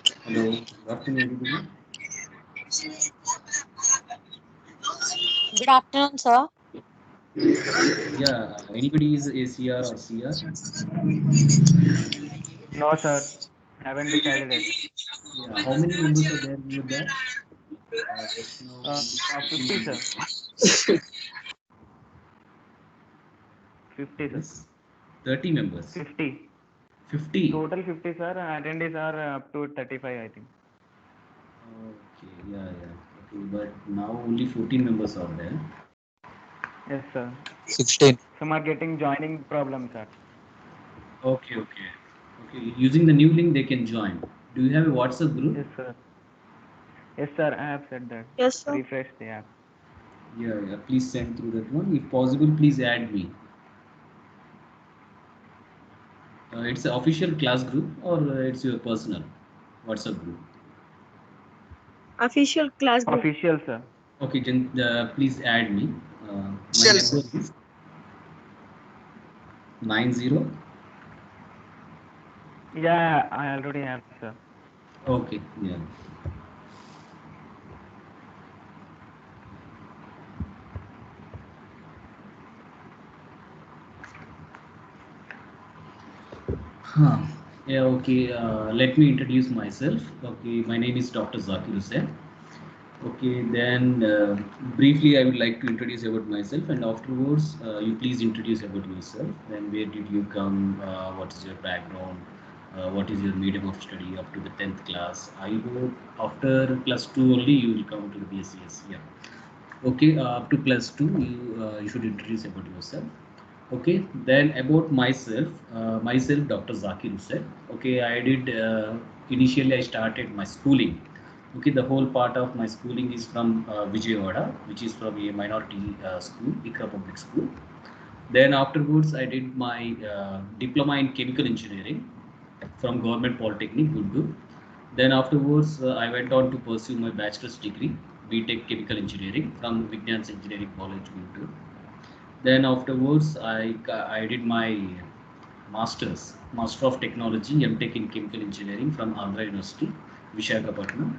Hello, good afternoon, everybody. Good afternoon, sir. Yeah, anybody is ACR or CR? No, sir. Haven't decided it. Yeah, how many members are there in your batch? Just now, only 15 50, sir. members. 50, sir. Yes, 30 members. 50. 50. Total 50, sir. Attendees are up to 35, I think. Okay, yeah, yeah. Okay, but now only 14 members are there. Yes, sir. 16. Some are getting joining problem, sir. Okay, okay. Okay, using the new link, they can join. Do you have a WhatsApp group? Yes, sir. Yes, sir. I have said that. Yes, sir. Refresh the app. Yeah, yeah. Please send through that one. If possible, please add me. It's an official class group or it's your personal WhatsApp group? Official class group. Official, sir. Okay, please add me. My Official, number is 90. Yeah, I already have, sir. Okay, yeah. Huh. Yeah, okay. Let me introduce myself. Okay, my name is Dr. Zakir Hussain. Okay, then briefly I would like to introduce about myself, and afterwards you please introduce about yourself. Then where did you come? What is your background? What is your medium of study up to the 10th class? I hope after plus two only you will come to the BScs. Yeah. Okay, up to plus two you should introduce about yourself. Okay, then about myself, Dr. Zakir Hussain. Okay, I did initially I started my schooling. Okay, the whole part of my schooling is from Vijayawada, which is from a minority school, Ikra Public School. Then afterwards, I did my diploma in chemical engineering from Government Polytechnic, Guntur. Then afterwards, I went on to pursue my bachelor's degree, BTech Chemical Engineering from Vignans Engineering College, Guntur. Then afterwards, I did my Master of Technology, MTech in Chemical Engineering from Andhra University, Vishakhapatnam.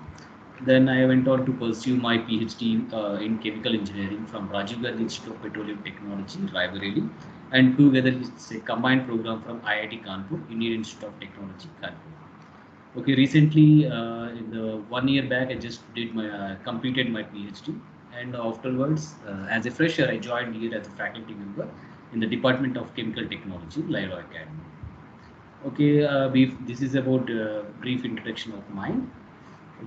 Then I went on to pursue my PhD in Chemical Engineering from Rajiv Gandhi Institute of Petroleum Technology, Raebareli, and together it's a combined program from IIT Kanpur, Indian Institute of Technology, Kanpur. Okay, recently, in the 1 year back, I just did my completed my PhD, and afterwards, as a fresher, I joined here as a faculty member in the Department of Chemical Technology, Lyra Academy. Okay, this is about brief introduction of mine.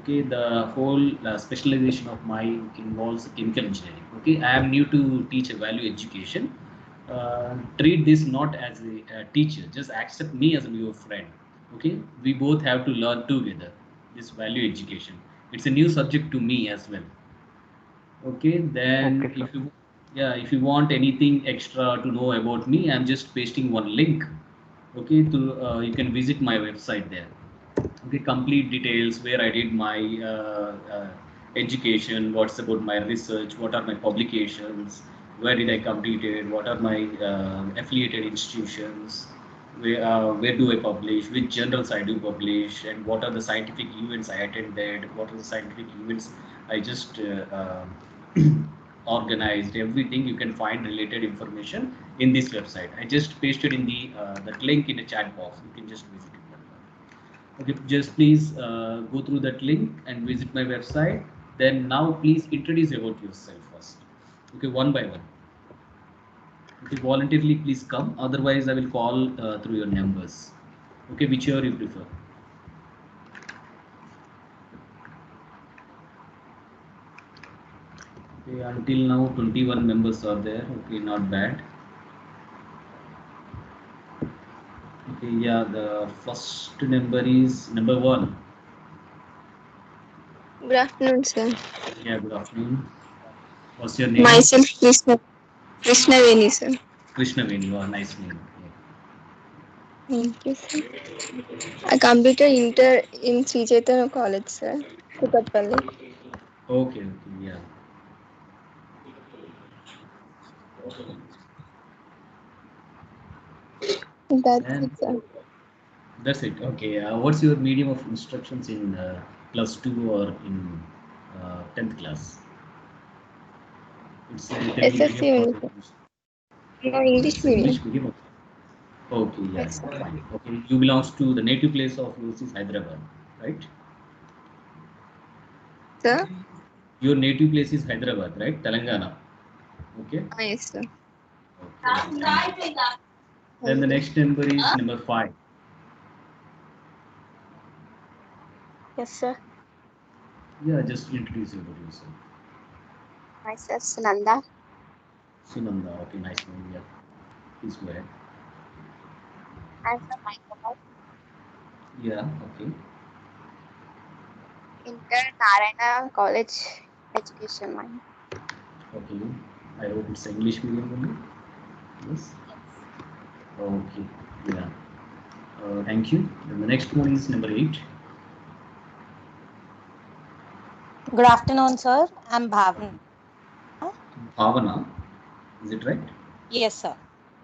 Okay, the whole specialization of mine involves chemical engineering. Okay, I am new to teach a value education. Treat this not as a teacher, just accept me as your friend. Okay, we both have to learn together this value education. It's a new subject to me as well. Okay, then Okay, sir. if you want anything extra to know about me, I'm just pasting one link. Okay, to you can visit my website there. Okay, complete details where I did my education, what's about my research, what are my publications, where did I complete it, what are my affiliated institutions, where do I publish, which journals I do publish, and what are the scientific events I attended, what are the scientific events I just organized. Everything you can find related information in this website. I just pasted in the that link in the chat box. You can just visit it. Okay, just please go through that link and visit my website. Then now please introduce about yourself first. Okay, one by one. Okay, voluntarily please come. Otherwise, I will call through your numbers. Okay, whichever you prefer. Okay, until now 21 members are there. Okay, not bad. Okay, yeah, the first number is number one. Good afternoon, sir. Yeah, good afternoon. What's your name? Myself, Krishna Veni, sir. Krishna Veni. Oh, nice name. Yeah. Thank you, sir. I completed inter in Sri Chaitanya College, sir. Kukatpalli. Okay, okay, yeah. That's And it, sir. That's it. Okay. What's your medium of instructions in +2 or in 10th class? It's a Telugu SSC medium or only, sir. English? No, English It's medium. English medium. Okay, yeah, Yes, sir. fine. Okay, you belongs to the native place of yours is Hyderabad, right? Sir? Your native place is Hyderabad, right? Telangana. Okay. Yes, sir. Okay. Thank you. Then the Thank you. next number is number 5. Yes, sir. Yeah, just introduce yourself. Myself, Sunanda. Sunanda. Okay, nice name. Yeah, please go ahead. I'm from Hyderabad. Yeah. Okay. Inter Narayana College Education line. Okay. I hope it's English medium only. Yes. Okay. Yeah. Thank you. Then the next one is number 8. Good afternoon, sir. I'm Bhavna. Bhavana. Is it right? Yes, sir.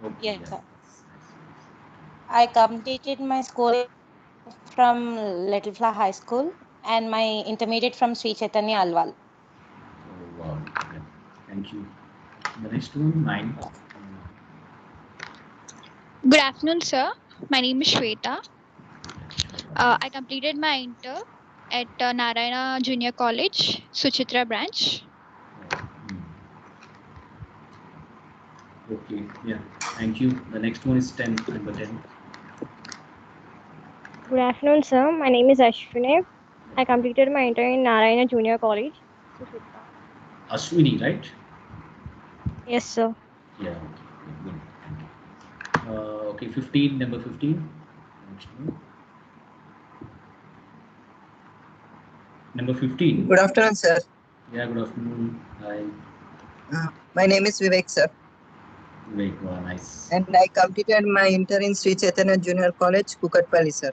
Okay. Yes, Yeah. sir. Nice. I completed my school from Little Flower High School and my intermediate from Sri Chaitanya Alwal. Oh, wow. Yeah. Thank you. The next one, 9. Good afternoon, sir. My name is Shweta. I completed my inter at Narayana Junior College, Suchitra branch. Okay, yeah. Thank you. The next one is 10, number 10. Good afternoon, sir. My name is Ashwini. I completed my inter in Narayana Junior College, Suchitra. Ashwini, right? Yes, sir. Yeah, okay. Good. Thank you. Okay, 15, number 15. Next one. Number 15. Good afternoon, sir. Yeah, good afternoon. Hi. My name is Vivek, sir, Vivek, wow, nice. and I completed my inter in Sri Chaitanya Junior College, Kukatpalli, sir.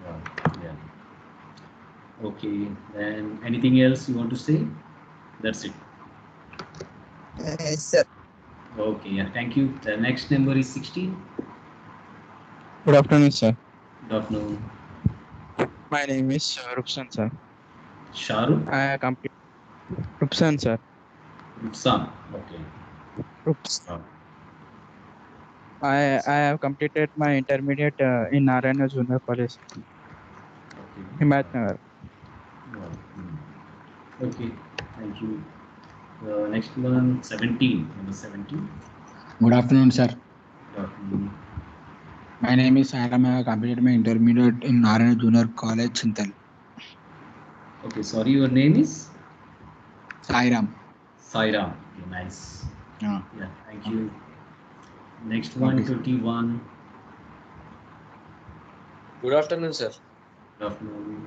Wow, yeah. Okay, then anything else you want to say? That's it. Yes, sir. Okay, yeah, thank you. The next number is 16. Good afternoon, sir. Good afternoon. My name is Rupsan, sir. Shahrukh? I complete Rupsan, sir. Rupsan, okay. Rups. Wow. I have completed my intermediate in Narayana Junior College, Okay. Himatnagar. Wow. Okay, thank you. Next one, 17. Number 17. Good afternoon, sir. Good afternoon. My name is Sairam. I have completed my intermediate in Narayana Junior College, Chintal. Okay, sorry, your name is? Sairam. Sairam. Okay, nice. Yeah. Yeah, thank you. Next one, Okay. 21. Good afternoon, sir. Good afternoon.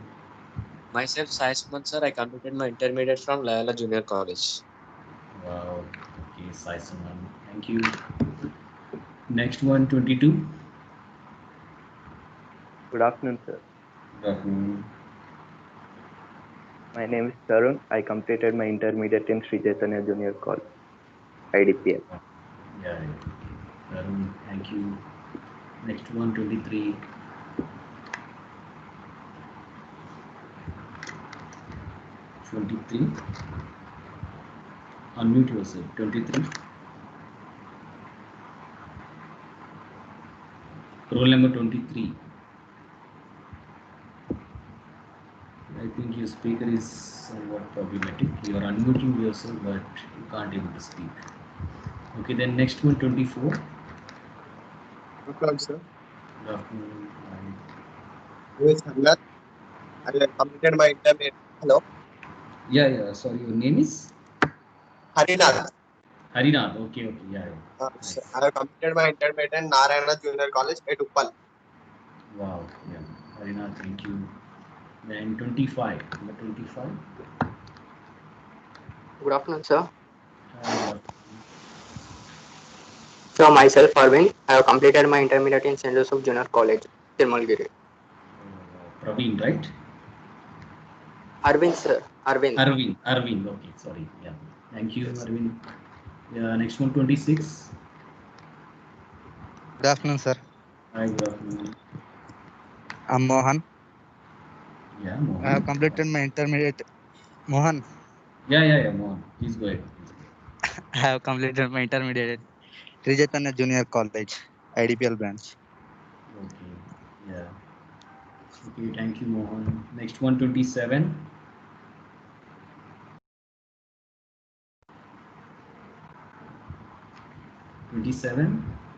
Myself, Sai Sumant, sir. I completed my intermediate from Layala Junior College. Wow. Okay, Sai Suman. Thank you. Next one, 22. Good afternoon, sir. Good afternoon. My name is Tarun. I completed my intermediate in Sri Chaitanya Junior College, IDPL. Yeah, thank you. Next one, 23. Unmute yourself. 23. Roll number 23. I think your speaker is somewhat problematic. You are unmuting yourself, but you can't able to speak. Okay, then next one, 24. Good afternoon, sir. Good afternoon. Who is Hamlet? I have completed my intermediate. Hello. Yeah. Sorry, your name is? Harinath. Harinath. Okay. Yeah. Nice. I have completed my intermediate in Narayana Junior College at Uppal. Wow. Yeah. Harinath, thank you. Then 25. Number 25. Good afternoon, sir. Uh, So myself, Arvind, I have completed my intermediate in St. Joseph Junior College, Tirmalgiri. Praveen, right? Arvind, sir. Arvind. Arvind. Okay, sorry. Yeah. Thank you, Arvind. Yeah. Next one, 26. Good afternoon, sir. Hi. Good afternoon. I'm Mohan. Yeah, I have Mohan. completed my intermediate. Mohan. Yeah, Mohan. Please go ahead. I have completed my intermediate at Sri Chaitanya Junior College, IDPL branch. Okay. Yeah. Okay, thank you, Mohan. Next one, 27.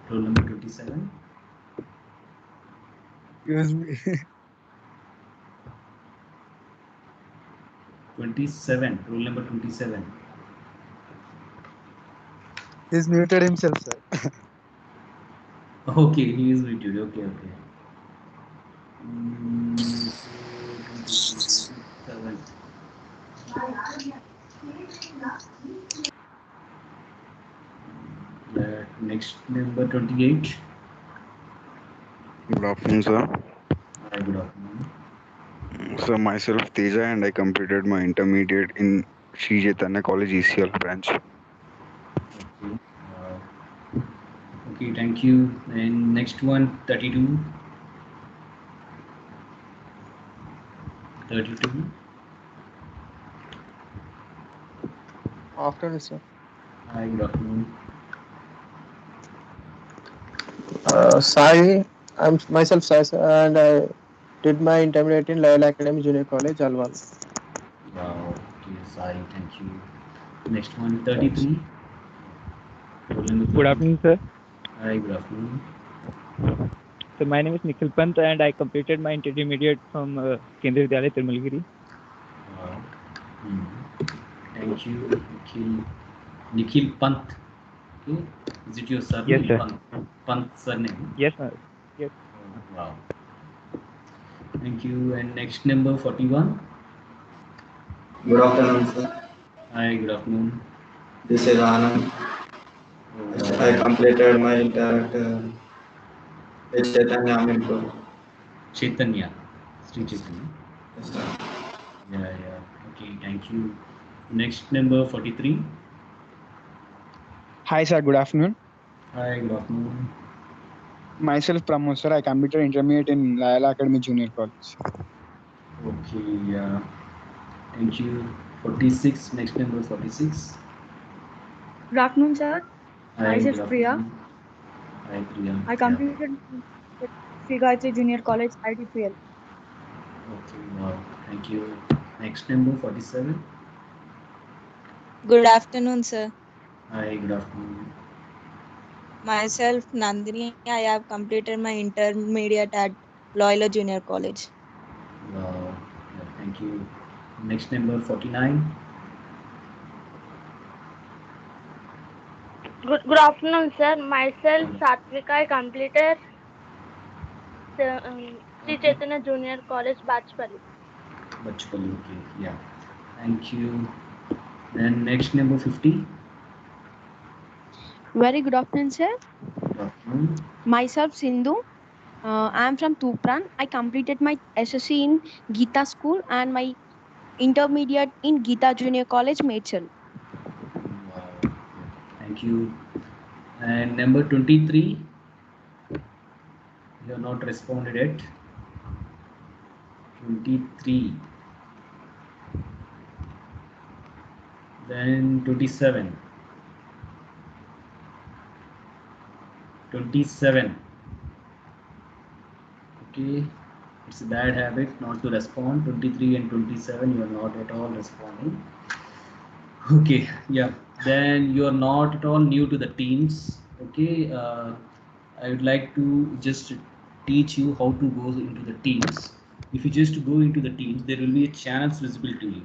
Roll number 27. Excuse me. 27. Roll number 27. He's muted himself, sir. Okay, he is muted. Okay. So 27. Next number 28. Good afternoon, sir. Hi, good afternoon. So myself Teja, and I completed my intermediate in Sri Chaitanya College ECL branch. Okay. Okay, thank you. And next one, 32. 32. Afternoon, sir. Hi, good afternoon. Sai, I'm myself Sai, sir, and I did my intermediate in Loyola Academy Junior College, Alwal. Wow. Okay, Sai, thank you. Next one, 33. Good afternoon, sir. Hi, good afternoon. So my name is Nikhil Pant, and I completed my intermediate from Kendriya Vidyalaya Tirmalgiri. Wow. Thank you, Nikhil Pant. Okay. Is it your surname? Yes, sir. Pant surname. Yes, sir. Yes. Oh, wow. Thank you. And next number 41. Good afternoon, sir. Hi, good afternoon. This is Anand. I completed my inter at Chaitanya Amirpur. Chaitanya. Sri Chaitanya. Yes, sir. Yeah. Okay, thank you. Next number 43. Hi, sir. Good afternoon. Hi, good afternoon. Myself Pramod, sir. I completed intermediate in Loyola Academy Junior College. Okay, yeah. Thank you. 46. Next number 46. Good afternoon, sir. Hi, Myself good Priya. afternoon. Hi, Priya. I completed Sri Gayatri Junior College, IDPL. Okay, wow. Thank you. Next number 47. Good afternoon, sir. Hi, good afternoon. Myself, Nandini. I have completed my intermediate at Loyola Junior College. Wow. Yeah, thank you. Next number 49. Good afternoon, sir. Myself, Satvika, I completed the Sri Chaitanya Junior College, Bachpally. Bachpally, okay. Yeah. Thank you. Then next number 50. Very good afternoon, sir. Good afternoon. Myself, Sindhu. I am from Tupran. I completed my SSC in Gita School and my intermediate in Gita Junior College, Medchal. Wow. Yeah. Thank you. And number 23. You have not responded yet. 23. Then 27. 27. Okay. It's a bad habit not to respond. 23 and 27, you are not at all responding. Okay, yeah. Then you are not at all new to the teams. Okay. I would like to just teach you how to go into the teams. If you just go into the teams, there will be a channels visible to you.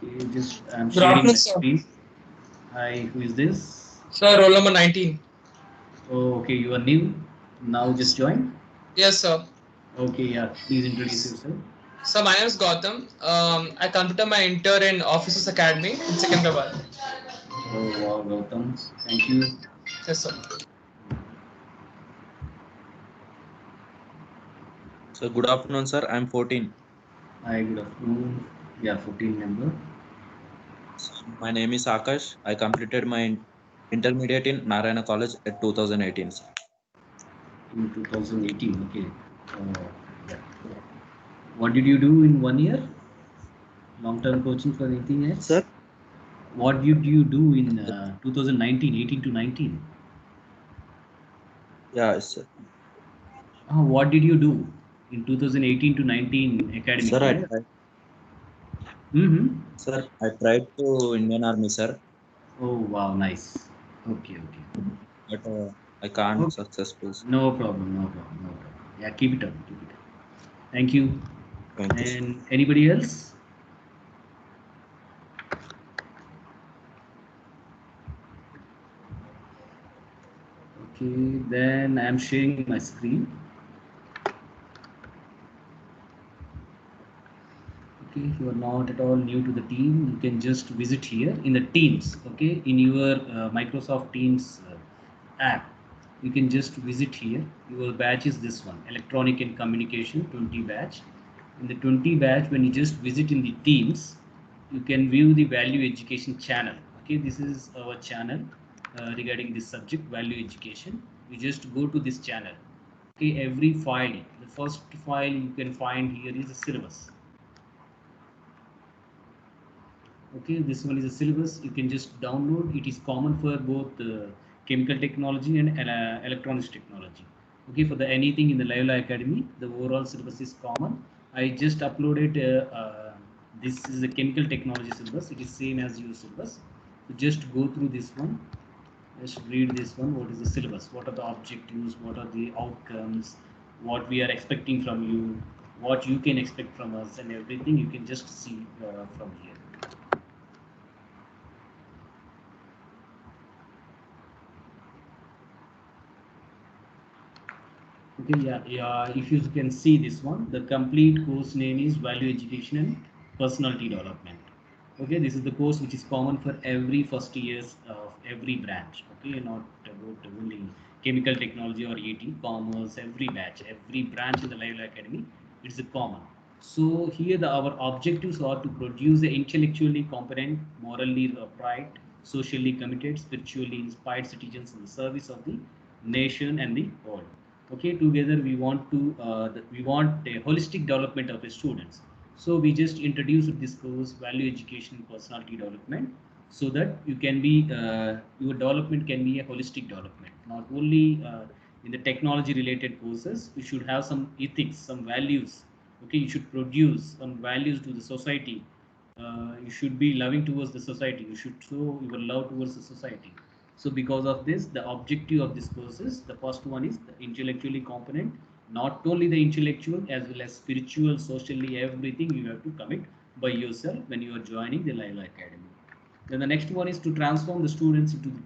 Okay, just I'm Good sharing my afternoon, sir. screen. Hi, who is this? Sir, roll number 19. Oh, okay, you are new. Now just join. Yes, sir. Okay, yeah. Please introduce yourself. So my name is Gautam. I completed my inter in Officers Academy in Secunderabad. Oh wow, Gautam. Thank you. Yes, sir. So good afternoon, sir. I'm 14. Hi, good afternoon. Yeah, 14 member. My name is Akash. I completed my intermediate in Narayana College at 2018. Sir. In 2018, okay. Yeah. What did you do in 1 year? Long-term coaching for anything else? Sir? What did you do in 2019, 18 to 19? Yeah, sir. What did you do in 2018 to 19 academic Sir, I year? tried. Mm-hmm. Sir, I tried to Indian Army, sir, Oh, wow, nice. Okay, okay. but I can't Okay. successful. No problem, no problem, no problem. Yeah, keep it up, keep it up. Thank you. Thank you, sir. And anybody else? Okay, then I'm sharing my screen. Okay, if you are not at all new to the team, you can just visit here in the Teams. Okay, in your Microsoft Teams app, you can just visit here. Your batch is this one, Electronic and Communication 20 batch. In the 20 batch, when you just visit in the Teams, you can view the Value Education channel. Okay, this is our channel regarding this subject, Value Education. You just go to this channel. Okay, every file, the first file you can find here is the syllabus. Okay, this one is a syllabus. You can just download. It is common for both chemical technology and electronics technology. Okay, for the anything in the Loyola Academy, the overall syllabus is common. I just uploaded. This is a chemical technology syllabus. It is same as your syllabus. So just go through this one. Just read this one. What is the syllabus? What are the objectives? What are the outcomes? What we are expecting from you? What you can expect from us, and everything you can just see from here. Okay, yeah. If you can see this one, the complete course name is Value Education and Personality Development. Okay, this is the course which is common for every first years of every branch. Okay, not about only chemical technology or ET, commerce, every batch, every branch in the Loyola Academy, it's a common. So here our objectives are to produce the intellectually competent, morally upright, socially committed, spiritually inspired citizens in the service of the nation and the world. Okay, together we want to we want a holistic development of the students. So we just introduced this course, Value Education and Personality Development, so that you can be your development can be a holistic development, not only in the technology related courses. You should have some ethics, some values. Okay, you should produce some values to the society. You should be loving towards the society. You should show your love towards the society. So because of this, the objective of this course is, the first one is the intellectually component, not only the intellectual as well as spiritual, socially, everything you have to commit by yourself when you are joining the Loyola Academy. Then the next one is to transform the students into the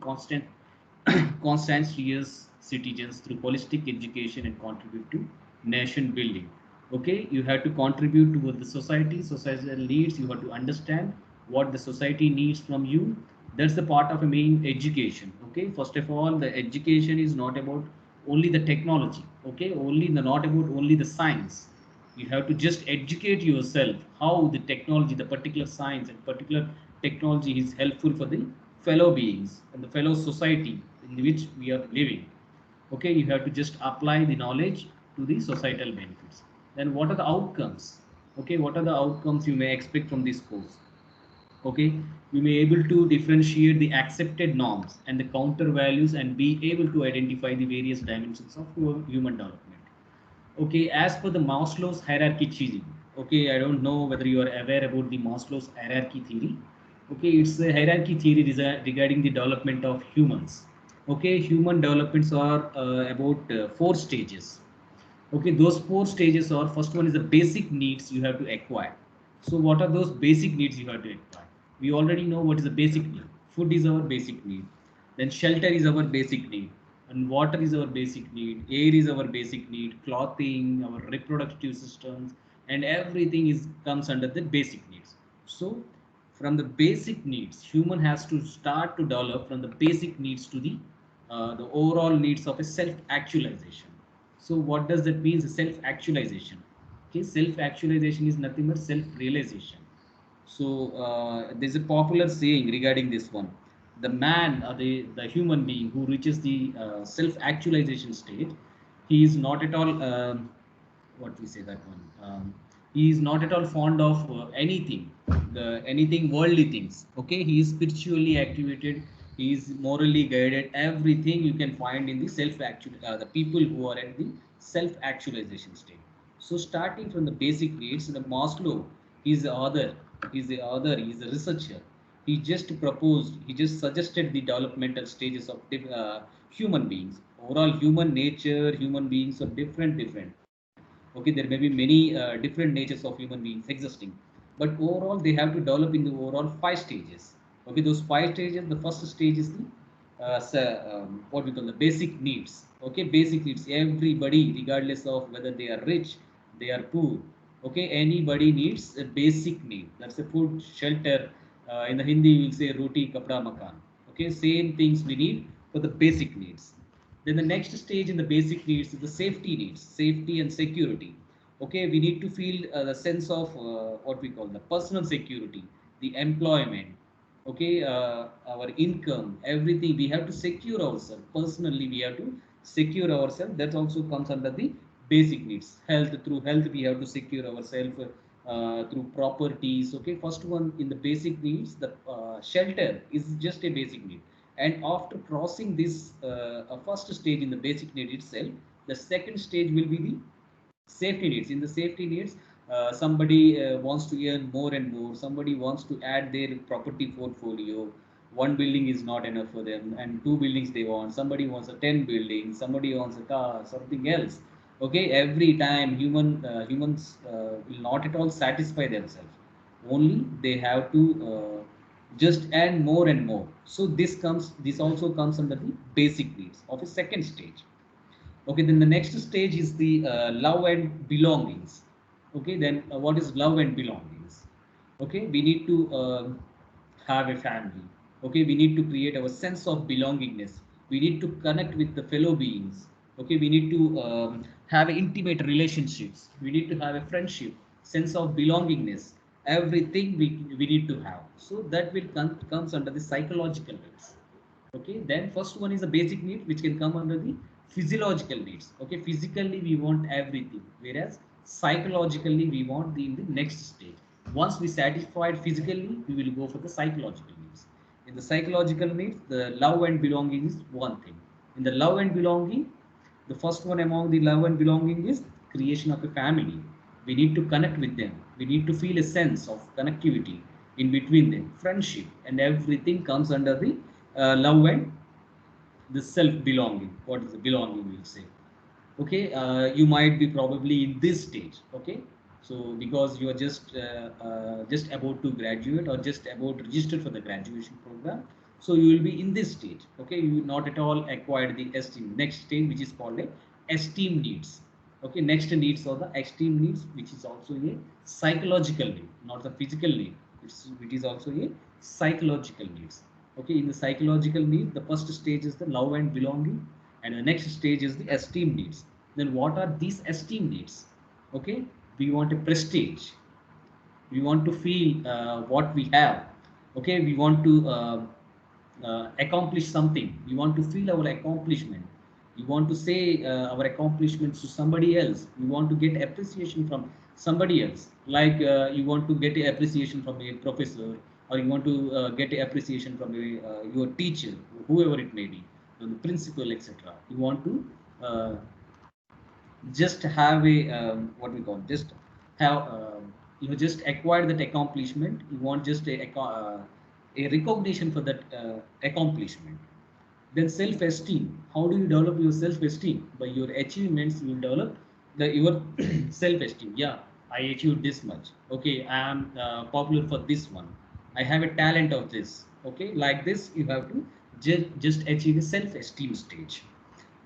conscientious citizens through holistic education and contribute to nation building. Okay, you have to contribute to the society, societal needs. You have to understand what the society needs from you. That's the part of a main education. Okay, first of all, the education is not about only the technology. Okay, not about only the science. You have to just educate yourself how the technology, the particular science and particular technology is helpful for the fellow beings and the fellow society in which we are living. Okay, you have to just apply the knowledge to the societal benefits. Then what are the outcomes? Okay, what are the outcomes you may expect from this course? Okay, you may able to differentiate the accepted norms and the counter values and be able to identify the various dimensions of human development. Okay, as per the Maslow's hierarchy theory. Okay, I don't know whether you are aware about the Maslow's hierarchy theory. Okay, it's a hierarchy theory regarding the development of humans. Okay, human developments are about 4 stages. Okay, those 4 stages are, first one is the basic needs you have to acquire. So what are those basic needs you have to acquire? We already know what is the basic need. Food is our basic need. Then shelter is our basic need. And water is our basic need. Air is our basic need. Clothing, our reproductive systems, and everything is comes under the basic needs. So from the basic needs, human has to start to develop from the basic needs to the overall needs of a self-actualization. So what does that mean? Self-actualization. Okay, self-actualization is nothing but self-realization. So there's a popular saying regarding this one. The man or the human being who reaches the self-actualization state, he is not at all what we say that one, he is not at all fond of anything, anything worldly things. Okay, he is spiritually activated, he is morally guided. Everything you can find in the the people who are at the self actualization stage. So starting from the basic needs, the Maslow, he is the author, he is the author, he is a researcher. He just proposed, he just suggested the developmental stages of human beings. Overall, human nature, human beings are different. Okay, there may be many different natures of human beings existing, but overall they have to develop in the overall 5 stages. Okay, those 5 stages, the first stage is the what we call the basic needs. Okay, basic needs. Everybody, regardless of whether they are rich, they are poor. Okay, anybody needs a basic need. That's a food, shelter. In the Hindi, we'll say roti, kapda, makan. Okay, same things we need for the basic needs. Then the next stage in the basic needs is the safety needs, safety and security. Okay, we need to feel the sense of what we call the personal security, the employment. Okay, our income, everything. We have to secure ourselves personally. We have to secure ourselves. That also comes under the basic needs. Health, through health, we have to secure ourselves through properties. Okay, first one in the basic needs, the shelter is just a basic need. And after crossing this first stage in the basic need itself, the second stage will be the safety needs. In the safety needs, somebody wants to earn more and more. Somebody wants to add their property portfolio. One building is not enough for them, and 2 buildings they want. Somebody wants a 10 building. Somebody wants a car, something else. Okay, every time humans will not at all satisfy themselves. Only they have to just add more and more. So this also comes under the basic needs of a second stage. Okay, then the next stage is the love and belongings. Okay, then what is love and belongings? Okay, we need to have a family. Okay, we need to create our sense of belongingness. We need to connect with the fellow beings. Okay, we need to have intimate relationships. We need to have a friendship, sense of belongingness. Everything we need to have. So that will comes under the psychological needs. Okay, then first one is a basic need which can come under the physiological needs. Okay, physically we want everything, whereas psychologically we want the in the next stage. Once we satisfied physically, we will go for the psychological needs. In the psychological needs, the love and belonging is one thing. In the love and belonging, the first one among the love and belonging is creation of a family. We need to connect with them. We need to feel a sense of connectivity in between them, friendship, and everything comes under the love and the self belonging. What is the belonging, we'll say? Okay, you might be probably in this stage. Okay, so because you are just about to graduate or just about to register for the graduation program, so you will be in this stage. Okay, you not at all acquired the esteem. Next stage, which is called a esteem needs. Okay, next needs are the esteem needs, which is also a psychological need, not the physical need. It is also a psychological needs. Okay, in the psychological need, the first stage is the love and belonging, and the next stage is the esteem needs. Then what are these esteem needs? Okay, we want a prestige. We want to feel what we have. Okay, we want to accomplish something. We want to feel our accomplishment. We want to say our accomplishments to somebody else. We want to get appreciation from somebody else. Like you want to get appreciation from a professor, or you want to get appreciation from your teacher, whoever it may be, the principal, etc. You want to just have a what we call, just have just acquire that accomplishment. You want just a recognition for that accomplishment. Then self-esteem. How do you develop your self-esteem? By your achievements you will develop your self-esteem. Yeah, I achieved this much. Okay, I am popular for this one. I have a talent of this. Okay, like this you have to just achieve a self-esteem stage.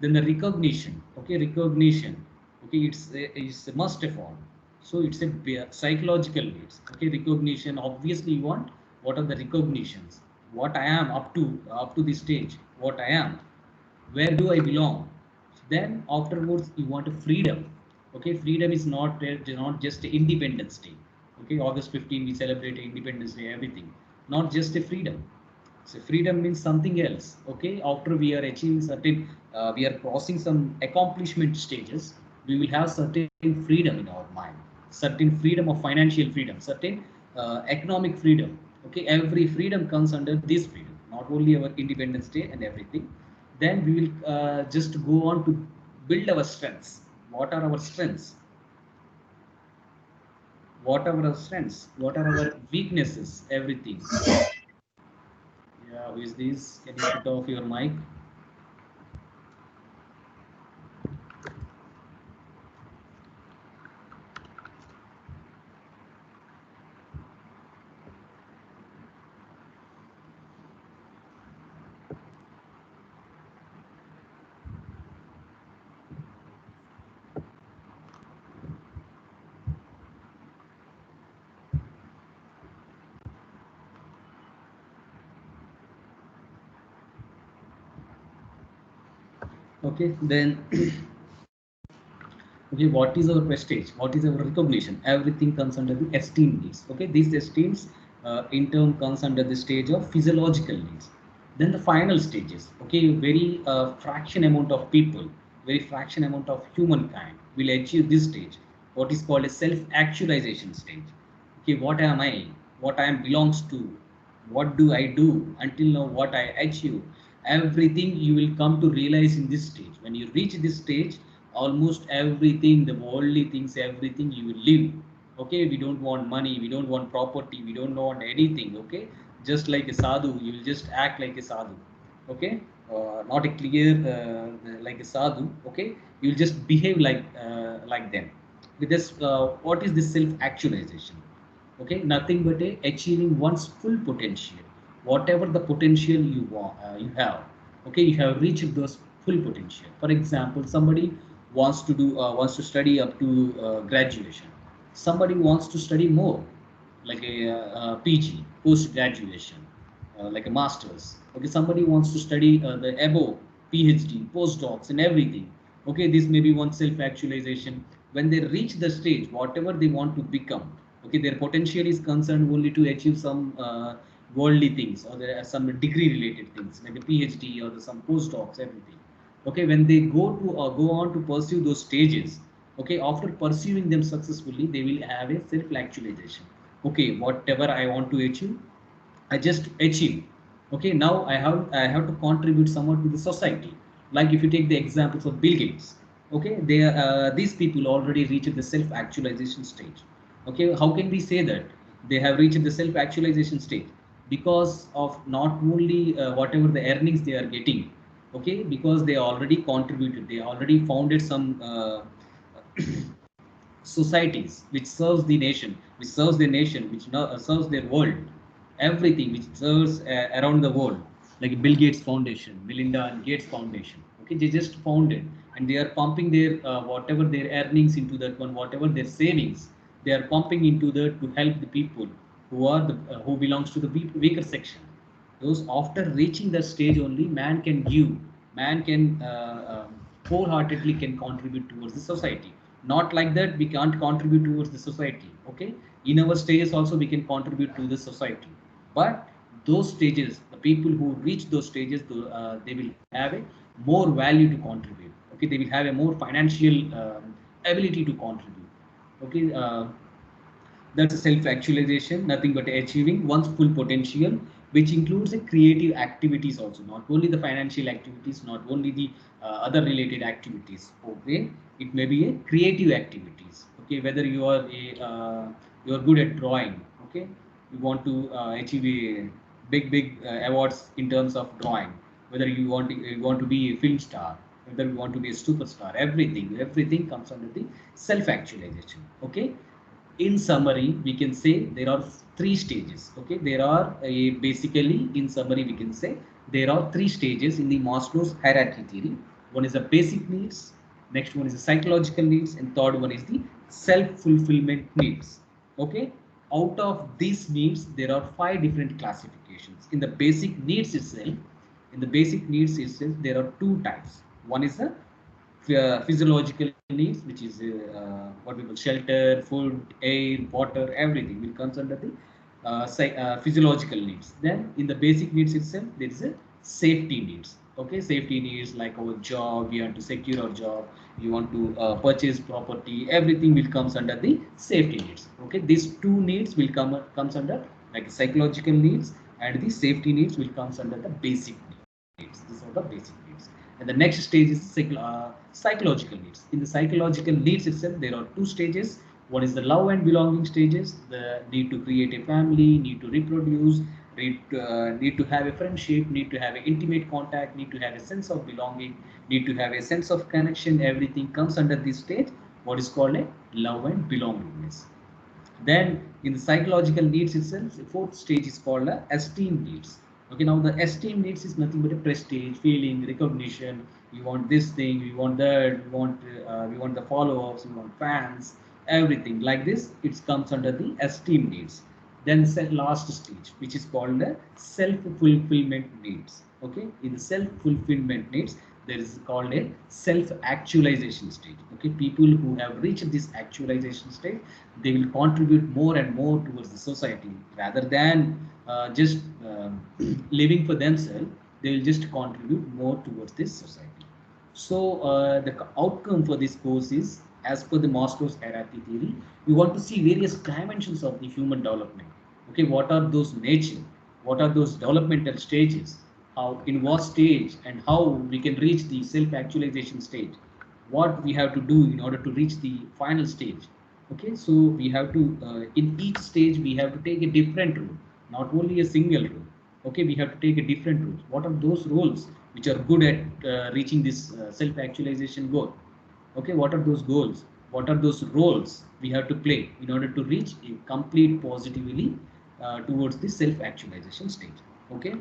Then the recognition. Okay, recognition. Okay, it's a must of all. So it's a psychological needs. Okay, recognition. Obviously you want, what are the recognitions? What I am up to this stage, what I am, where do I belong? Then afterwards you want a freedom. Okay, freedom is not just Independence Day. Okay, August 15 we celebrate Independence Day, everything. Not just a freedom. So freedom means something else. Okay, after we are achieving certain we are crossing some accomplishment stages, we will have certain freedom in our mind, certain freedom of financial freedom, certain economic freedom. Okay, every freedom comes under this freedom, not only our Independence Day and everything. Then we will just go on to build our strengths. What are our strengths? What are our strengths? What are our weaknesses? Everything. Yeah, who is this? Can you put off your mic? Okay, then okay, what is our prestige? What is our recognition? Everything comes under the esteem needs. Okay, these esteems in turn comes under the stage of physiological needs. Then the final stages. Okay, very fraction amount of people, very fraction amount of humankind will achieve this stage. What is called a self-actualization stage. Okay, what am I? What I am belongs to? What do I do? Until now, what I achieve? Everything you will come to realize in this stage. When you reach this stage, almost everything, the worldly things, everything you will live. Okay, we don't want money, we don't want property, we don't want anything. Okay, just like a sadhu, you will just act like a sadhu. Okay, not a clear like a sadhu. Okay, you will just behave like them. With this, what is this self actualization? Okay, nothing but achieving one's full potential, whatever the potential you want, you have. Okay, you have reached those full potential. For example, somebody wants to study up to graduation. Somebody wants to study more, like a PG, post graduation, like a masters. Okay, somebody wants to study the above PhD, postdocs and everything. Okay, this may be one self actualization. When they reach the stage, whatever they want to become, okay, their potential is concerned only to achieve some worldly things, or there are some degree related things like a PhD or some postdocs, everything. Okay, when they go on to pursue those stages, okay, after pursuing them successfully, they will have a self actualization. Okay, whatever I want to achieve, I just achieve. Okay, now I have to contribute somewhat to the society. Like if you take the examples of Bill Gates, okay, they these people already reached the self actualization stage. Okay, how can we say that they have reached the self actualization stage? Because of not only whatever the earnings they are getting. Okay, because they already contributed, they already founded some societies which serves the nation, which serves their nation, which serves their world, everything which serves around the world, like Bill Gates Foundation, Melinda and Gates Foundation. Okay, they just founded, and they are pumping their whatever their earnings into that one, whatever their savings, they are pumping into that to help the people who are the who belongs to the weaker section. Those after reaching that stage only man can give, man can wholeheartedly can contribute towards the society. Not like that we can't contribute towards the society. Okay, in our stages also we can contribute to the society, but those stages, the people who reach those stages, they will have a more value to contribute. Okay, they will have a more financial ability to contribute. Okay, that's a self-actualization, nothing but achieving one's full potential, which includes the creative activities also, not only the financial activities, not only the other related activities. Okay, it may be a creative activities. Okay, whether you are good at drawing. Okay, you want to achieve a big awards in terms of drawing. Whether you want to be a film star, whether you want to be a superstar, everything comes under the self-actualization. Okay, in summary we can say there are three stages. Okay, there are basically in summary we can say there are three stages in the Maslow's hierarchy theory. One is the basic needs, next one is the psychological needs, and third one is the self-fulfillment needs. Okay, out of these needs there are 5 different classifications. In the basic needs itself, there are 2 types. One is the physiological needs, which is what we call shelter, food, air, water, everything will comes under the physiological needs. Then in the basic needs itself, there is a safety needs. Okay, safety needs like our job, we have to secure our job, you want to purchase property, everything will comes under the safety needs. Okay, these two needs will comes under like psychological needs, and the safety needs will comes under the basic needs. These are the basic needs. And the next stage is psychological needs. In the psychological needs itself, there are two stages. One is the love and belonging stages, the need to create a family, need to reproduce, need to have a friendship, need to have an intimate contact, need to have a sense of belonging, need to have a sense of connection. Everything comes under this stage, what is called a love and belongingness. Then in the psychological needs itself, the fourth stage is called esteem needs. Okay, now the esteem needs is nothing but a prestige, feeling, recognition. We want this thing, we want that, we want the followers, we want fans, everything like this. It comes under the esteem needs. Then the last stage, which is called the self-fulfillment needs. Okay, in the self-fulfillment needs, there is called a self-actualization stage. Okay, people who have reached this actualization stage, they will contribute more and more towards the society rather than just living for themselves. They will just contribute more towards this society. So the outcome for this course is, as per the Maslow's hierarchy theory, you want to see various dimensions of the human development. Okay, what are those nature? What are those developmental stages? How, in what stage, and how we can reach the self-actualization stage? What we have to do in order to reach the final stage? Okay, so we have to in each stage we have to take a different role, not only a single role. Okay, we have to take a different roles. What are those roles which are good at reaching this self-actualization goal? Okay, what are those goals? What are those roles we have to play in order to reach a complete positively towards the self-actualization stage? Okay,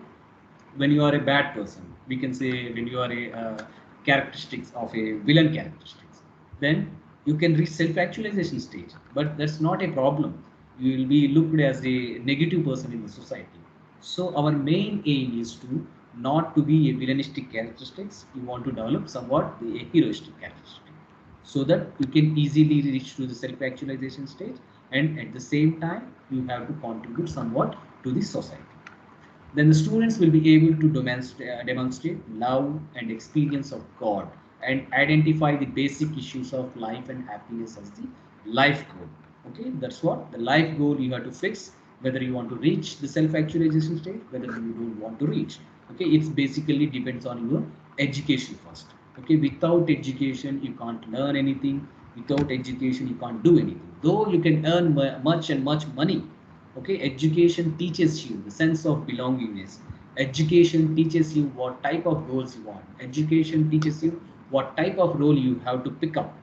when you are a bad person, we can say when you are a characteristics of a villain characteristics, then you can reach self-actualization stage, but that's not a problem. You will be looked as a negative person in the society. So our main aim is to not to be a villainistic characteristics. You want to develop somewhat the heroistic characteristic, so that you can easily reach to the self-actualization stage, and at the same time you have to contribute somewhat to the society. Then the students will be able to demonstrate love and experience of God, and identify the basic issues of life and happiness as the life goal. Okay, that's what the life goal you have to fix, whether you want to reach the self-actualization state, whether you don't want to reach. Okay, it's basically depends on your education first. Okay, without education you can't learn anything. Without education you can't do anything, though you can earn much and much money. Okay, education teaches you the sense of belongingness. Education teaches you what type of goals you want. Education teaches you what type of role you have to pick up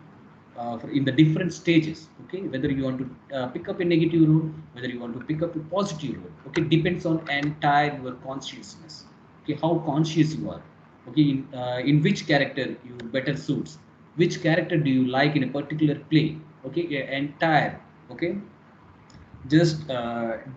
in the different stages. Okay, whether you want to pick up a negative role, whether you want to pick up a positive role. Okay, depends on entire your consciousness. Okay, how conscious you are. Okay, in which character you better suits, which character do you like in a particular play. Okay, entire. Okay, just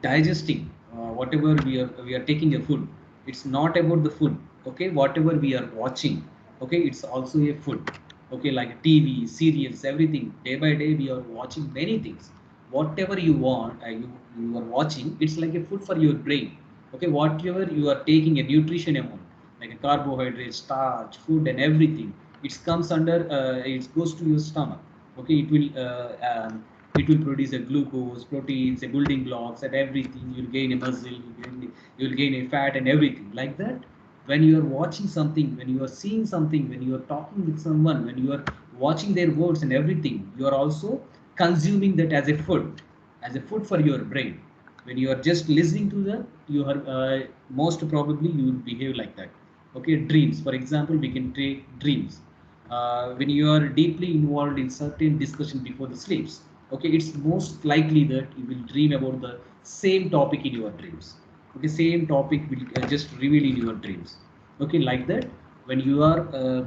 digesting whatever we are taking a food. It's not about the food. Okay, whatever we are watching, okay, it's also a food. Okay, like TV serials, everything, day by day we are watching many things. Whatever you want, you are watching, it's like a food for your brain. Okay, whatever you are taking a nutrition amount, like a carbohydrate, starch, food, and everything, it comes under it goes to your stomach. Okay, it will produce a glucose, proteins, a building blocks, and everything. You'll gain a muscle, you'll gain a fat, and everything like that. When you are watching something, when you are seeing something, when you are talking with someone, when you are watching their words and everything, you are also consuming that as a food for your brain. When you are just listening to that, you are most probably you will behave like that. Okay, dreams, for example, we can take dreams. When you are deeply involved in certain discussion before the sleeps, okay, it's most likely that you will dream about the same topic in your dreams. Okay, same topic will just reveal in your dreams. Okay, like that. When you are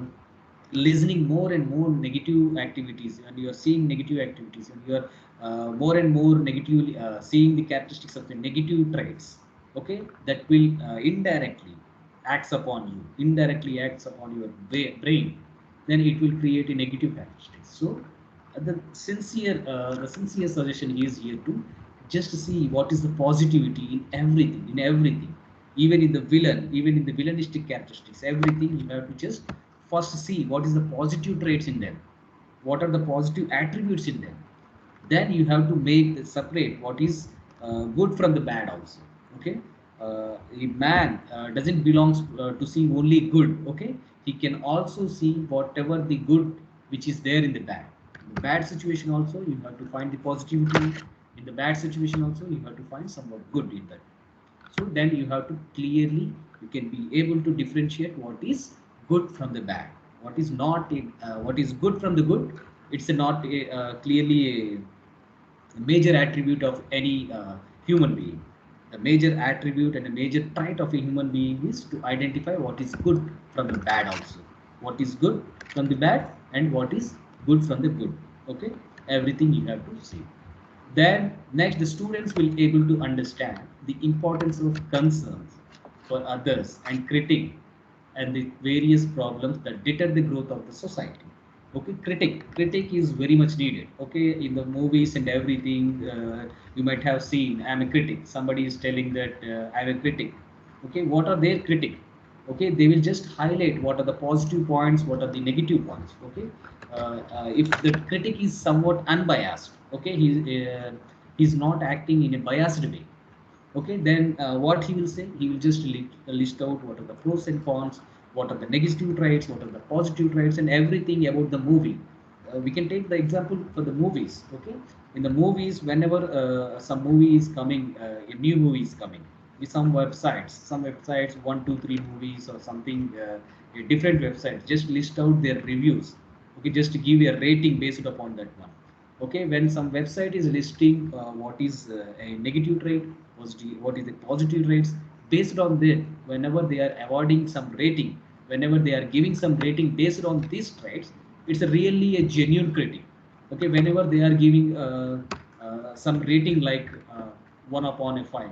listening more and more negative activities, and you are seeing negative activities, and you are more and more negatively seeing the characteristics of the negative traits, okay, that will indirectly acts upon you, indirectly acts upon your brain, then it will create a negative characteristics. So the sincere suggestion is here to just see what is the positivity in everything, even in the villainistic characteristics, everything you have to just first see what is the positive traits in them, what are the positive attributes in them. Then you have to make separate what is good from the bad also. Okay, a man doesn't belongs to see only good. Okay, he can also see whatever the good which is there in the bad. In the bad situation also you have to find the positivity. In the bad situation also you have to find somewhat good in that. So then you have to clearly, you can be able to differentiate what is good from the bad, what is not what is good from the good. It's not clearly a major attribute of any human being. The major attribute and a major trait of a human being is to identify what is good from the bad also, what is good from the bad and what is good from the good. Okay, everything you have to see. Then next, the students will able to understand the importance of concerns for others and critique and the various problems that deter the growth of the society. Okay, critique is very much needed. Okay, in the movies and everything, you might have seen I'm a critic. Somebody is telling that I'm a critic. Okay, what are their critic? Okay, they will just highlight what are the positive points, what are the negative points. Okay, if the critic is somewhat unbiased, okay, he's not acting in a biased way. Okay, then what he will say, he will just list out what are the pros and cons, what are the negative traits, what are the positive traits, and everything about the movie. We can take the example for the movies. Okay, in the movies, whenever some movie is coming, a new movie is coming, with some websites 1 2 3 movies or something, a different websites just list out their reviews. Okay, just to give a rating based upon that one. Okay, when some website is listing what is a negative trait, what is the positive traits, based on that, whenever they are awarding some rating, whenever they are giving some rating based on these traits, it's a really a genuine critic. Okay, whenever they are giving some rating like 1 upon a 5,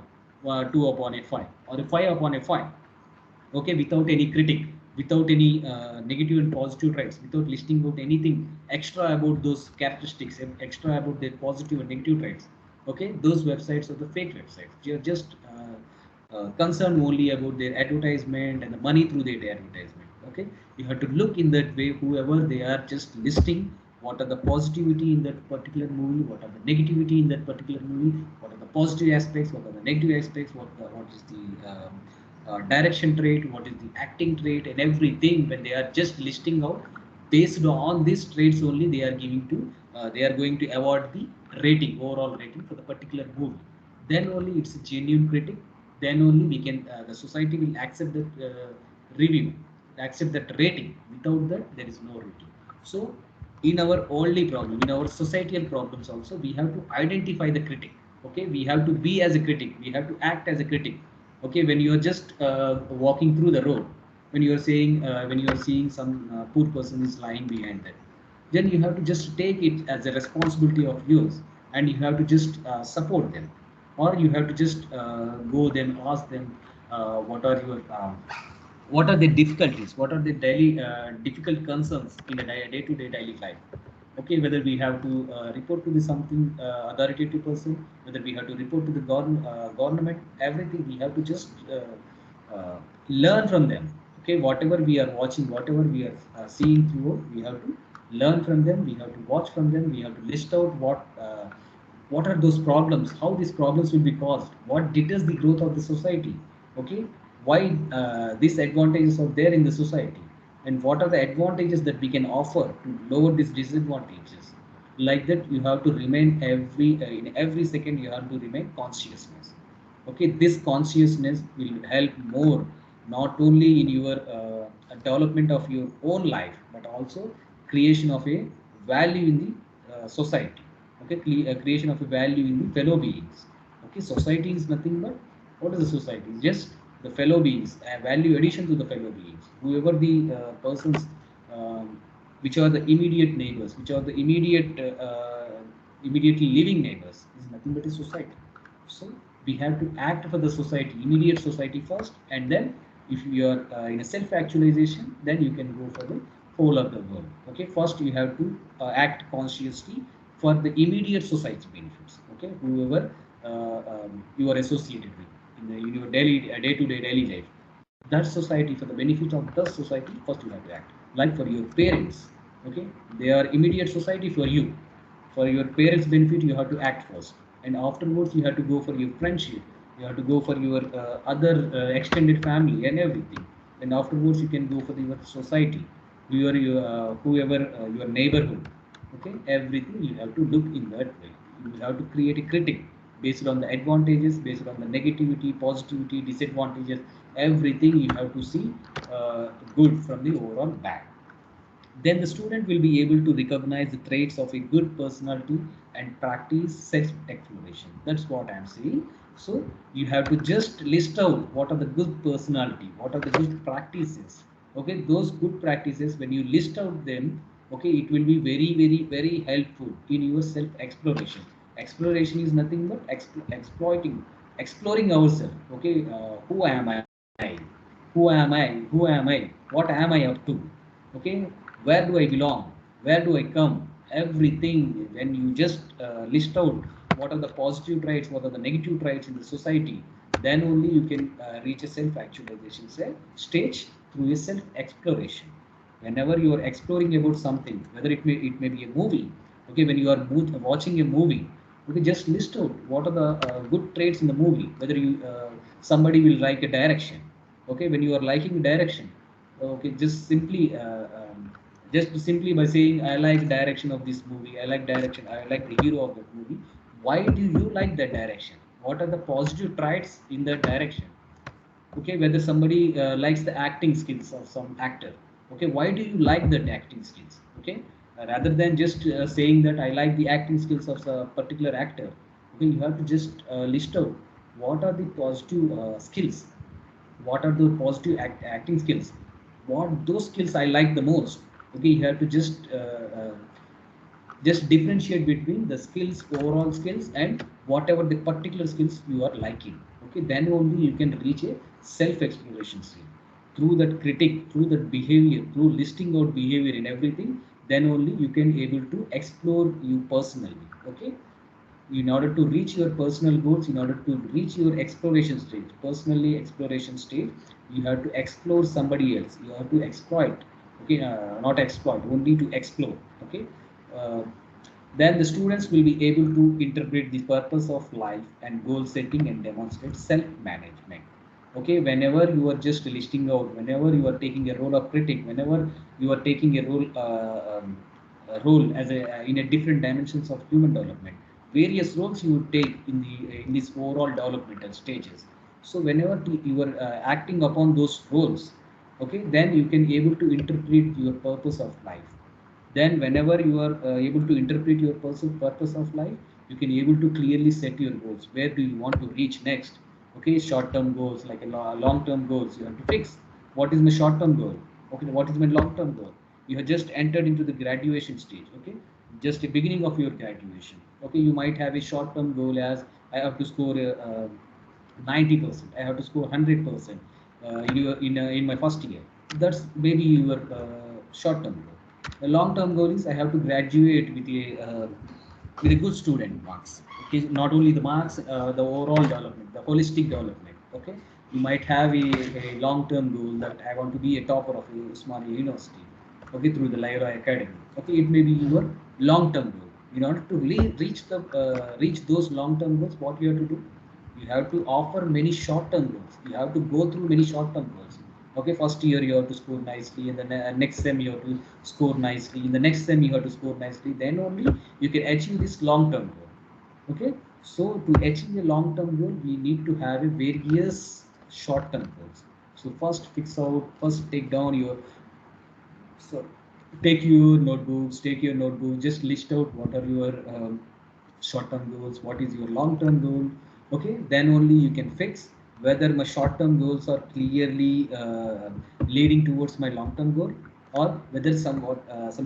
2 upon a 5, or a 5 upon a 5, okay, without any critic, without any negative and positive traits, without listing out anything extra about those characteristics, extra about their positive and negative traits. Okay, those websites are the fake websites. They are just concerned only about their advertisement and the money through their advertisement. Okay, you have to look in that way. Whoever they are just listing what are the positivity in that particular movie, what are the negativity in that particular movie, what are the positive aspects, what are the negative aspects, what is the direction trait, what is the acting trait, and everything. When they are just listing out based on these traits only, they are giving to they are going to award the rating, overall rating for the particular movie. Then only it's a genuine critic. Then only we can the society will accept that review, accept that rating. Without that, there is no rating. So in our only problem, in our societal problems also, we have to identify the critic. Okay, we have to be as a critic, we have to act as a critic. Okay, when you are just walking through the road, when you are saying when you are seeing some poor person is lying behind that, then you have to just take it as a responsibility of yours, and you have to just support them, or you have to just go them, ask them what are the difficulties, what are the daily difficult concerns in the day-to-day daily life. Okay, whether we have to report to the something authoritative person, whether we have to report to the government, everything we have to just learn from them. Okay, whatever we are watching, whatever we are seeing through, we have to learn from them, we have to watch from them, we have to list out what are those problems, how these problems will be caused, what deters the growth of the society. Okay, why these advantages are there in the society, and what are the advantages that we can offer to lower these disadvantages. Like that, you have to remain in every second, you have to remain consciousness. Okay, this consciousness will help more, not only in your development of your own life, but also creation of a value in the society. Okay, creation of a value in the fellow beings. Okay, society is nothing but, what is the society? Just the fellow beings, a value addition to the fellow beings. Whoever the persons which are the immediate neighbors, which are the immediately living neighbors, is nothing but a society. So we have to act for the society, immediate society first, and then if you are in a self-actualization, then you can go for the whole of the world. Okay, first you have to act consciously for the immediate society benefits. Okay, whoever you are associated with, in your daily day-to-day daily life. That society, for the benefit of the society, first you have to act. Like for your parents, okay, they are immediate society for you. For your parents' benefit, you have to act first, and afterwards you have to go for your friendship. You have to go for your other extended family and everything. And afterwards, you can go for your society, your whoever your neighborhood. Okay, everything you have to look in that way. You have to create a critic based on the advantages, based on the negativity, positivity, disadvantages. Everything you have to see good from the overall bad. Then the student will be able to recognize the traits of a good personality and practice self-exploration. That's what I'm saying. So you have to just list out what are the good personality, what are the good practices. Okay, those good practices, when you list out them, okay, it will be very helpful in your self-exploration. Exploration is nothing but exploring ourselves. Okay, who am I? Who am I? Who am I? What am I up to? Okay, where do I belong? Where do I come? Everything, when you just list out what are the positive traits, what are the negative traits in the society, then only you can reach a self-actualization stage through a self-exploration. Whenever you are exploring about something, whether it may be a movie, okay, when you are watching a movie, okay, just list out what are the good traits in the movie. Whether you somebody will like a direction, okay, when you are liking direction, okay, just simply by saying I like direction of this movie, I like direction, I like the hero of that movie. Why do you like that direction? What are the positive traits in that direction? Okay, whether somebody likes the acting skills of some actor, okay, why do you like that acting skills? Okay, rather than just saying that I like the acting skills of a particular actor, okay, you have to just list out what are the positive skills, what are the positive acting skills, what those skills I like the most. Okay, you have to just differentiate between the skills, overall skills, and whatever the particular skills you are liking. Okay, then only you can reach a self-exploration state. Through that critic, through that behavior, through listing out behavior in everything, then only you can able to explore you personally. Okay, in order to reach your personal goals, in order to reach your exploration stage, personally exploration stage, you have to explore somebody else, you have to exploit. Okay, not exploit, only to explore. Okay, uh, then the students will be able to interpret the purpose of life and goal setting and demonstrate self-management. Okay, whenever you are just listing out, whenever you are taking a role of critic, whenever you are taking a role as in a different dimensions of human development, various roles you would take in these overall developmental stages. So whenever you are acting upon those roles, okay, then you can able to interpret your purpose of life. Then whenever you are able to interpret your purpose of life, you can able to clearly set your goals. Where do you want to reach next? Okay, short term goals, like a long term goals, you have to fix what is my short term goal. Okay, what is my long term goal? You have just entered into the graduation stage. Okay, just the beginning of your graduation. Okay, you might have a short term goal as I have to score 90%, I have to score 100% in my first year. That's maybe your short term goal. The long term goal is I have to graduate with a good student marks. Okay, not only the marks, the overall development, the holistic development. Okay, you might have a long term goal that I want to be a topper of a small university. Okay, through the Lyra Academy. Okay, it may be your long term goal. In order to reach those long term goals, what you have to do? You have to offer many short term goals. You have to go through many short term goals. Okay, first year you have to score nicely, in the next sem you have to score nicely, in the next sem you have to score nicely, then only you can achieve this long term goal. Okay, so to achieve a long term goal, we need to have a various short term goals. So first take down your, so take your notebooks, just list out what are your short term goals, what is your long term goal. Okay, then only you can fix whether my short term goals are clearly leading towards my long term goal, or whether some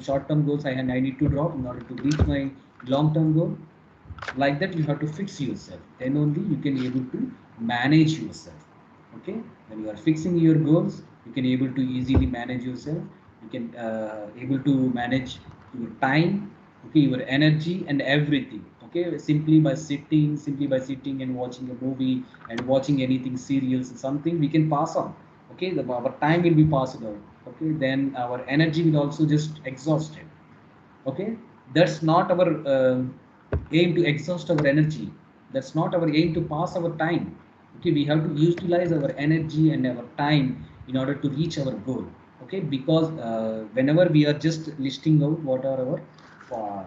short term goals I need to drop in order to reach my long term goal. Like that, you have to fix yourself, then only you can able to manage yourself. Okay, when you are fixing your goals, you can able to easily manage yourself. You can able to manage your time, okay, your energy and everything. Okay, simply by sitting and watching a movie and watching anything serials or something, we can pass on. Okay, our time will be passed out. Okay, then our energy will also just exhausted. Okay, that's not our aim to exhaust our energy. That's not our aim to pass our time. Okay, we have to utilize our energy and our time in order to reach our goal. Okay, because whenever we are just listing out what are our uh,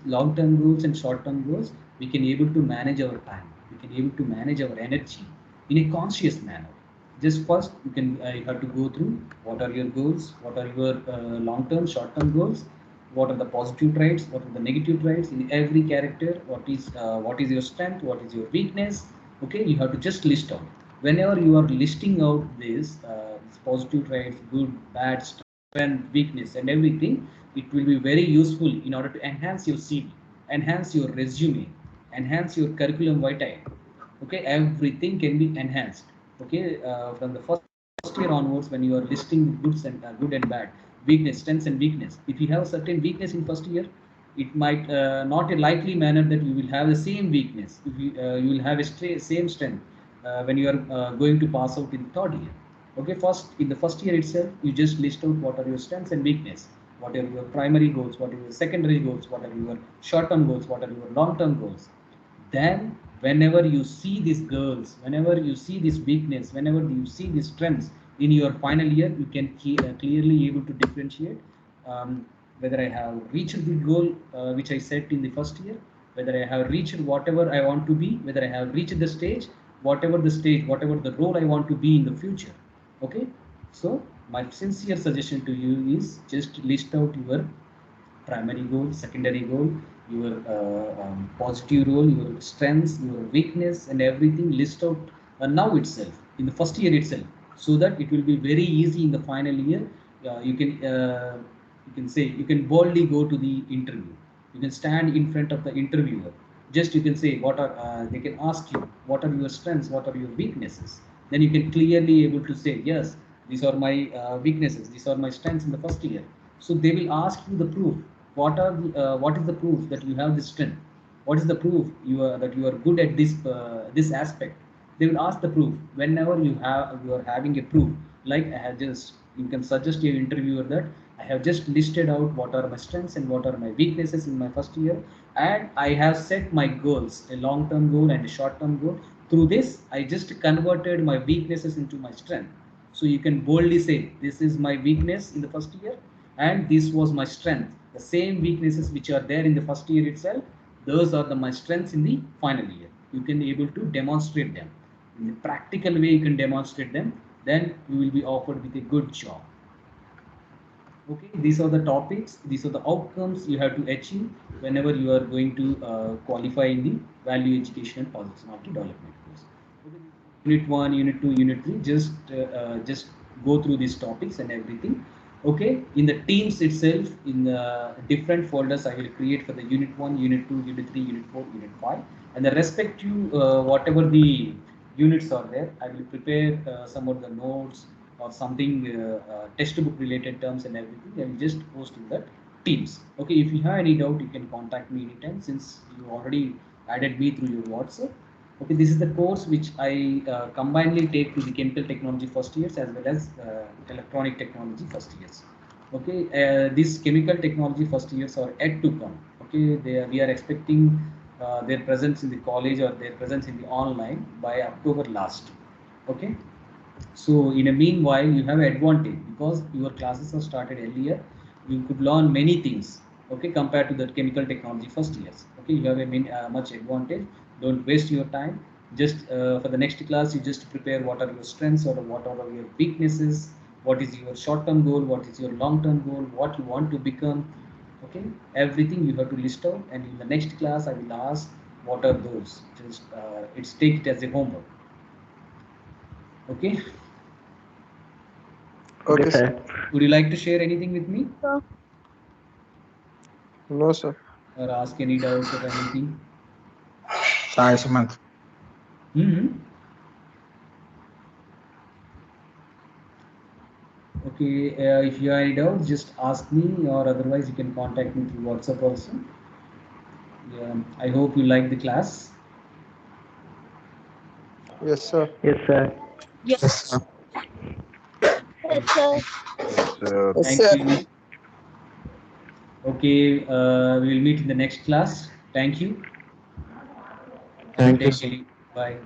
long-term goals and short-term goals, we can able to manage our time. We can able to manage our energy in a conscious manner. Just first, you have to go through what are your goals, what are your long-term, short-term goals, what are the positive traits, what are the negative traits in every character, what is your strength, what is your weakness. Okay, you have to just list out. Whenever you are listing out these positive traits, good, bad, strength, weakness, and everything, it will be very useful in order to enhance your CV, enhance your resume, enhance your curriculum vitae. Okay, everything can be enhanced. Okay, from the first year onwards, when you are listing good and bad, weakness, strengths and weakness, if you have certain weakness in first year, it might not a likely manner that you will have the same weakness. If you will have a same strength when you are going to pass out in third year. Okay, first in the first year itself, you just list out what are your strengths and weakness, what are your primary goals, what are your secondary goals, what are your short-term goals, what are your long-term goals. Then whenever you see these girls, whenever you see this weakness, whenever you see these strengths in your final year, you can clearly able to differentiate whether I have reached the goal which I set in the first year, whether I have reached whatever I want to be, whether I have reached the stage, whatever the role I want to be in the future. Okay, so my sincere suggestion to you is just list out your primary goal, secondary goal, your positive role, your strengths, your weakness, and everything. List out now itself in the first year itself, so that it will be very easy in the final year. You can say you can boldly go to the interview. You can stand in front of the interviewer. Just you can say what are they can ask you what are your strengths, what are your weaknesses. Then you can clearly able to say yes, these are my weaknesses, these are my strengths in the first year. So they will ask you the proof. What is the proof that you have this strength? What is the proof that you are good at this aspect? They will ask the proof. Whenever you are having a proof, like I have just, you can suggest your interviewer that I have just listed out what are my strengths and what are my weaknesses in my first year, and I have set my goals, a long-term goal and a short-term goal. Through this, I just converted my weaknesses into my strength. So you can boldly say, this is my weakness in the first year, and this was my strength. The same weaknesses which are there in the first year itself, those are my strengths in the final year. You can able to demonstrate them in the practical way. You can demonstrate them, then you will be offered with a good job. Okay, these are the topics, these are the outcomes you have to achieve whenever you are going to qualify in the value education and personality development course. Okay, unit 1, unit 2, unit 3, just go through these topics and everything. Okay, in the teams itself, in the different folders, I will create for the unit 1, unit 2, unit 3, unit 4, unit 5, and the respective whatever the units are there, I will prepare some of the notes or something textbook related terms and everything. I will just post in that teams. Okay, if you have any doubt, you can contact me anytime, since you already added me through your WhatsApp. Okay, this is the course which I combinedly take to the chemical technology first years as well as electronic technology first years. Okay, these chemical technology first years are yet to come. Okay, we are expecting their presence in the college or their presence in the online by October last. Okay, so in a meanwhile, you have an advantage because your classes are started earlier. You could learn many things. Okay, compared to the chemical technology first years. Okay, you have a much advantage. Don't waste your time. Just for the next class, you just prepare what are your strengths or what are your weaknesses. What is your short-term goal? What is your long-term goal? What you want to become? Okay, everything you have to list out. And in the next class, I will ask what are those. Just it's take it as a homework. Okay. Okay, sir. Would you like to share anything with me? No, sir. Or ask any doubts or anything? Sai Sumant. Okay, if you have any doubts, just ask me, or otherwise you can contact me through WhatsApp also. Yeah, I hope you like the class. Yes, sir. Yes, sir. Yes. Yes, sir. Thank you. Okay, we will meet in the next class. Thank you. Have a Thank you, great sir. day. Bye.